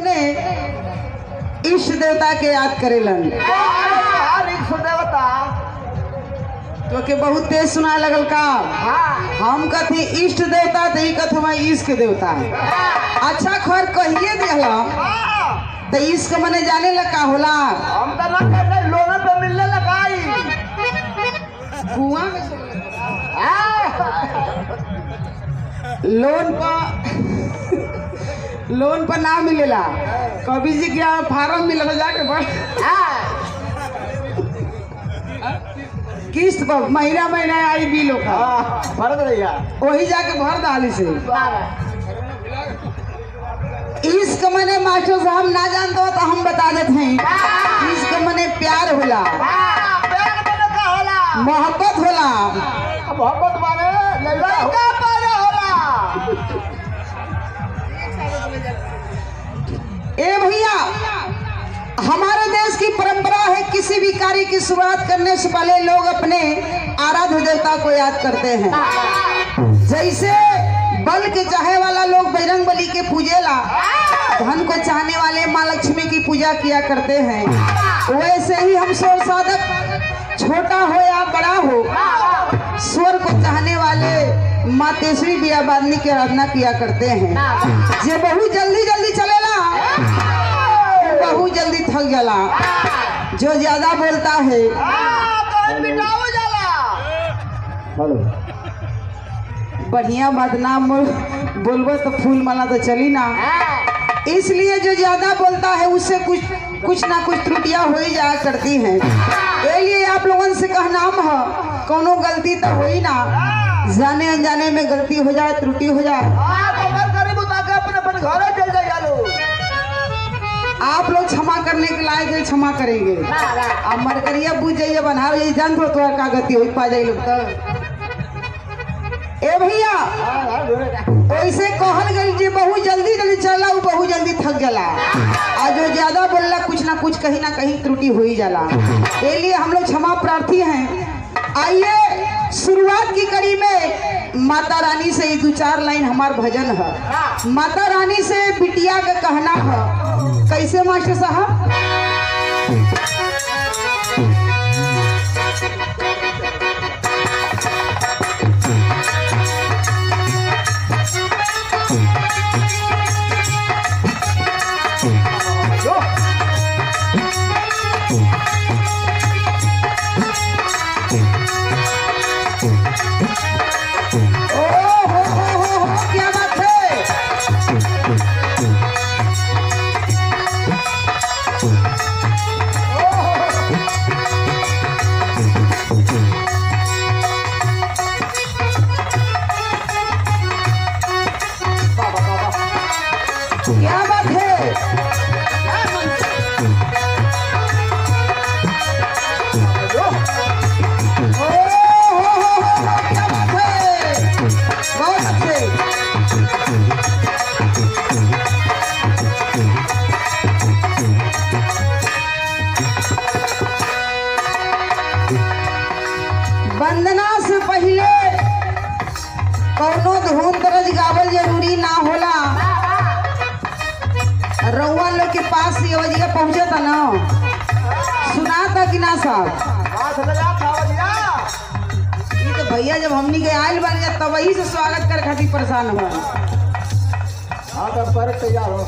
अपने इष्ट देवता के याद करेलन। इष्ट देवता तो के बहुत तेज सुना लगल का। हम कथी इष्ट देवता तो कथ हम इश्क देवता। अच्छा खर कहिए दिहला तो इश्क मने जाने लगा होला। हम तो ना कर लोन पे मिलने लगाई कुआं में लोन पर ना मिलेला। कभी जी क्या फार्म मिलेला जाके भर किस्त पर महीना महीना आई बिल भर देगा वही जाके भर डाली से। इश्क मने मास्टर साहब ना जानते हो तो हम बता देते हैं। इश्क मने प्यार होला, मोहब्बत होला। मोहब्बत माने लड़का पारे होला। ए भैया हमारे देश की परंपरा है किसी भी कार्य की शुरुआत करने से पहले लोग अपने आराध्य देवता को याद करते हैं। जैसे बल के चाहे वाला लोग बजरंग बली के पूजेला, धन को चाहने वाले माँ लक्ष्मी की पूजा किया करते हैं। वैसे ही हम स्वर साधक छोटा हो या बड़ा हो, स्वर को चाहने वाले माँ तेसरी बियाबादनी की आराधना किया करते हैं। जे बहुत जल्दी जल्दी चलेला बहुत जल्दी थक जाला। जो ज्यादा बोलता है बढ़िया बदनाम बोलबो तो फूल माला तो चली ना। इसलिए जो ज्यादा बोलता है उससे कुछ ना कुछ त्रुटियां हो ही जाया करती हैं। इसलिए आप लोगों से कहना है कोनो गलती तो हो ही ना, जाने अनजाने में गलती हो जाए, त्रुटि हो जाए, आप लोग क्षमा करने के लायक है, क्षमा करेंगे। अब मरकरिया बुझ जाइए बना जान तो का गति हो पा जाए लोग तो। ए भैया वैसे कहल गई जी बहुत जल्दी जल्दी चला वो बहुत जल्दी थक जाला। और जो ज्यादा बोलला कुछ ना कुछ कहीं ना कहीं त्रुटि हो ही जाला। इसलिए हम लोग क्षमा प्रार्थी हैं। आइए शुरुआत की कड़ी में माता रानी से 2-4 लाइन हमार भजन है। माता रानी से बिटिया का कहना है कैसे मास्टर साहब। क्या बात है। क्या बात है। क्या बात है, बहुत अच्छे। वंदना से पहले कौनो धूम दर्ज गावल जरूरी ना होला। रउआ लोग के पास ये वजह पहुंचे था ना, सुना था कि ना साहब। ये तो भैया जब हमनी के आयल बन गया तब वही से स्वागत कर खातिर परेशान हुआ। हाँ तब पर तैयार हो।